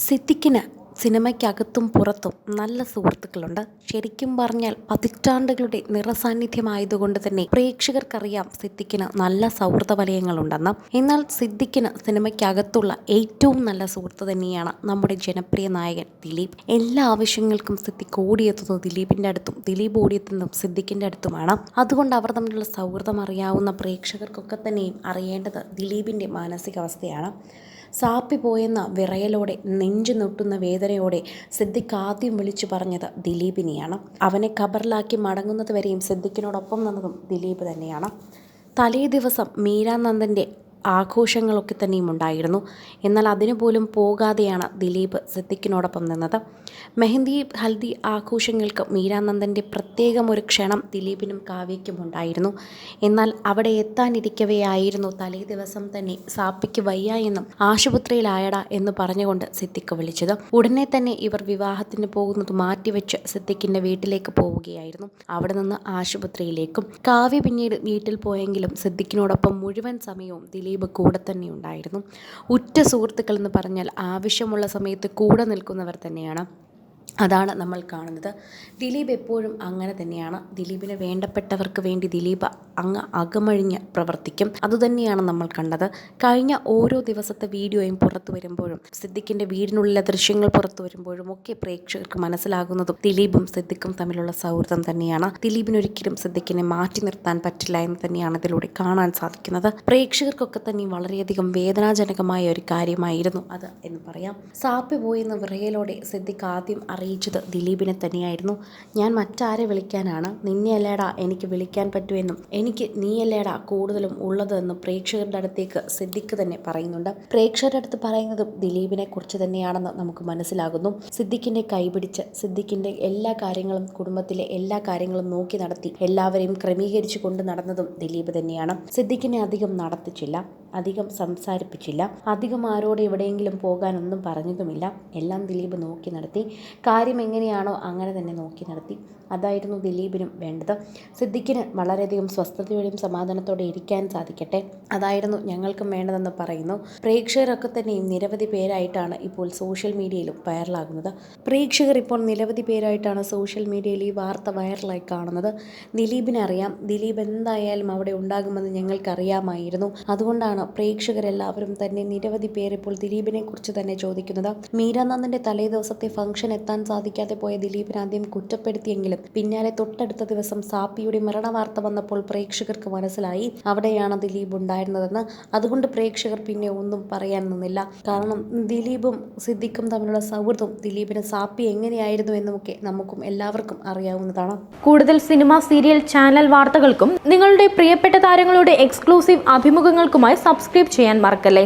സിദ്ദിഖിന് സിനിമയ്ക്കകത്തും പുറത്തും നല്ല സുഹൃത്തുക്കളുണ്ട്. ശരിക്കും പറഞ്ഞാൽ പതിറ്റാണ്ടുകളുടെ നിറസാന്നിധ്യമായതുകൊണ്ട് തന്നെ പ്രേക്ഷകർക്കറിയാം സിദ്ദിഖിന് നല്ല സൗഹൃദ വലയങ്ങളുണ്ടെന്ന്. എന്നാൽ സിദ്ദിഖിന് സിനിമയ്ക്കകത്തുള്ള ഏറ്റവും നല്ല സുഹൃത്ത് തന്നെയാണ് നമ്മുടെ ജനപ്രിയ നായകൻ ദിലീപ്. എല്ലാ ആവശ്യങ്ങൾക്കും സിദ്ദിഖ് ഓടിയെത്തുന്നത് ദിലീപിൻ്റെ അടുത്തും ദിലീപ് ഓടിയെത്തുന്നതും സിദ്ദിഖിൻ്റെ അടുത്തുമാണ്. അതുകൊണ്ട് അവർ തമ്മിലുള്ള സൗഹൃദം അറിയാവുന്ന പ്രേക്ഷകർക്കൊക്കെ തന്നെയും അറിയേണ്ടത് ദിലീപിൻ്റെ മാനസികാവസ്ഥയാണ്. സാപ്പി പോയെന്ന വിറയലോടെ നെഞ്ചു നൊട്ടുന്ന വേദനയോടെ സിദ്ദിഖ് ആദ്യം വിളിച്ചു പറഞ്ഞത് ദിലീപിനെയാണ്. അവനെ ഖബറിലാക്കി മടങ്ങുന്നത് വരെയും സിദ്ദിഖിനോടൊപ്പം നിന്നതും ദിലീപ് തന്നെയാണ്. തലേ ദിവസം മീരാനന്ദൻ്റെ ആഘോഷങ്ങളൊക്കെ തന്നെയും ഉണ്ടായിരുന്നു. എന്നാൽ അതിനു പോലും പോകാതെയാണ് ദിലീപ് സിദ്ദിഖിനോടൊപ്പം നിന്നത്. മെഹന്തി ഹൽദി ആഘോഷങ്ങൾക്ക് മീരാനന്ദൻ്റെ പ്രത്യേകമൊരു ക്ഷണം ദിലീപിനും കാവ്യയ്ക്കും ഉണ്ടായിരുന്നു. എന്നാൽ അവിടെ എത്താനിരിക്കവെയായിരുന്നു തലേ ദിവസം തന്നെ സാപ്പിക്ക് വയ്യ എന്നും ആശുപത്രിയിലായടാ എന്ന് പറഞ്ഞുകൊണ്ട് സിദ്ദിഖ് വിളിച്ചത്. ഉടനെ തന്നെ ഇവർ വിവാഹത്തിന് പോകുന്നത് മാറ്റിവെച്ച് സിദ്ദിഖിൻ്റെ വീട്ടിലേക്ക് പോവുകയായിരുന്നു. അവിടെ നിന്ന് ആശുപത്രിയിലേക്കും. കാവ്യ പിന്നീട് വീട്ടിൽ പോയെങ്കിലും സിദ്ദിഖിനോടൊപ്പം മുഴുവൻ സമയവും ദിലീപ് കൂടെ തന്നെ ഉണ്ടായിരുന്നു. ഉറ്റ സുഹൃത്തുക്കൾ എന്ന് പറഞ്ഞാൽ ആവശ്യമുള്ള സമയത്ത് കൂടെ നിൽക്കുന്നവർ തന്നെയാണ്. അതാണ് നമ്മൾ കാണുന്നത്. ദിലീപ് എപ്പോഴും അങ്ങനെ തന്നെയാണ്. ദിലീപിന് വേണ്ടപ്പെട്ടവർക്ക് വേണ്ടി ദിലീപ് അങ്ങ് അകമഴിഞ്ഞ് പ്രവർത്തിക്കും. അതുതന്നെയാണ് നമ്മൾ കണ്ടത്. കഴിഞ്ഞ ഓരോ ദിവസത്തെ വീഡിയോയും പുറത്തു വരുമ്പോഴും സിദ്ദിഖിൻ്റെ വീടിനുള്ളിലെ ദൃശ്യങ്ങൾ പുറത്തു വരുമ്പോഴും ഒക്കെ പ്രേക്ഷകർക്ക് മനസ്സിലാകുന്നതും ദിലീപും സിദ്ദിഖും തമ്മിലുള്ള സൗഹൃദം തന്നെയാണ്. ദിലീപിനൊരിക്കലും സിദ്ദിഖിനെ മാറ്റി നിർത്താൻ പറ്റില്ല എന്ന് തന്നെയാണ് ഇതിലൂടെ കാണാൻ സാധിക്കുന്നത്. പ്രേക്ഷകർക്കൊക്കെ തന്നെ വളരെയധികം വേദനാജനകമായ ഒരു കാര്യമായിരുന്നു അത് എന്ന് പറയാം. സാപ്പി പോയെന്ന വിറയലോടെ സിദ്ദിഖ് ആദ്യം അറിയിച്ചത് ദിലീപിനെ തന്നെയായിരുന്നു. ഞാൻ മറ്റാരെ വിളിക്കാനാണ്, നിന്നെയല്ലേടാ എനിക്ക് വിളിക്കാൻ പറ്റുമെന്നും എനിക്ക് നീയല്ലേടാ കൂടുതലും ഉള്ളതെന്നും പ്രേക്ഷകരുടെ അടുത്തേക്ക് സിദ്ദിഖ് തന്നെ പറയുന്നുണ്ട്. പ്രേക്ഷകരുടെ അടുത്ത് പറയുന്നതും ദിലീപിനെ കുറിച്ച് തന്നെയാണെന്ന് നമുക്ക് മനസ്സിലാകുന്നു. സിദ്ദിഖിൻ്റെ കൈപിടിച്ച് സിദ്ദിഖിൻ്റെ എല്ലാ കാര്യങ്ങളും കുടുംബത്തിലെ എല്ലാ കാര്യങ്ങളും നോക്കി നടത്തി എല്ലാവരെയും ക്രമീകരിച്ചു കൊണ്ട് നടന്നതും ദിലീപ് തന്നെയാണ്. സിദ്ദിഖിനെ അധികം നടത്തിച്ചില്ല, അധികം സംസാരിപ്പിച്ചില്ല, അധികം ആരോട് എവിടെയെങ്കിലും പോകാനൊന്നും പറഞ്ഞതുമില്ല. എല്ലാം ദിലീപ് നോക്കി നടത്തി. കാര്യം എങ്ങനെയാണോ അങ്ങനെ തന്നെ നോക്കി നടത്തി. അതായിരുന്നു ദിലീപിനും വേണ്ടത്. സിദ്ദിഖിന് വളരെയധികം സ്വസ്ഥതയോടെയും സമാധാനത്തോടെ ഇരിക്കാൻ സാധിക്കട്ടെ, അതായിരുന്നു ഞങ്ങൾക്കും വേണ്ടതെന്ന് പറയുന്നു. പ്രേക്ഷകരൊക്കെ തന്നെയും നിരവധി പേരായിട്ടാണ് ഇപ്പോൾ സോഷ്യൽ മീഡിയയിലും വൈറലാകുന്നത്. പ്രേക്ഷകർ ഇപ്പോൾ നിരവധി പേരായിട്ടാണ് സോഷ്യൽ മീഡിയയിൽ ഈ വാർത്ത വൈറലായി കാണുന്നത്. ദിലീപിനെ അറിയാം, ദിലീപ് എന്തായാലും അവിടെ ഉണ്ടാകുമെന്ന് ഞങ്ങൾക്കറിയാമായിരുന്നു. അതുകൊണ്ടാണ് പ്രേക്ഷകരെല്ലാവരും തന്നെ നിരവധി പേർ ഇപ്പോൾ ദിലീപിനെ കുറിച്ച് തന്നെ ചോദിക്കുന്നത്. മീരാനന്ദൻ്റെ തലേ ദിവസത്തെ ഫംഗ്ഷൻ എത്താൻ സാധിക്കാതെ പോയ ദിലീപിനെ ആദ്യം കുറ്റപ്പെടുത്തിയെങ്കിലും പിന്നാലെ തൊട്ടടുത്ത ദിവസം സാപ്പിയുടെ മരണവാർത്ത വന്നപ്പോൾ പ്രേക്ഷകർക്ക് മനസ്സിലായി അവിടെയാണ് ദിലീപ് ഉണ്ടായിരുന്നതെന്ന്. അതുകൊണ്ട് പ്രേക്ഷകർ പിന്നെ ഒന്നും പറയാൻ നിന്നില്ല. കാരണം ദിലീപും സിദ്ദിഖും തമ്മിലുള്ള സൗഹൃദവും ദിലീപിന് സാപ്പി എങ്ങനെയായിരുന്നു എന്നുമൊക്കെ നമുക്കും എല്ലാവർക്കും അറിയാവുന്നതാണ്. കൂടുതൽ സിനിമ, സീരിയൽ, ചാനൽ വാർത്തകൾക്കും നിങ്ങളുടെ പ്രിയപ്പെട്ട താരങ്ങളുടെ എക്സ്ക്ലൂസീവ് അഭിമുഖങ്ങൾക്കുമായി സബ്സ്ക്രൈബ് ചെയ്യാൻ മറക്കല്ലേ.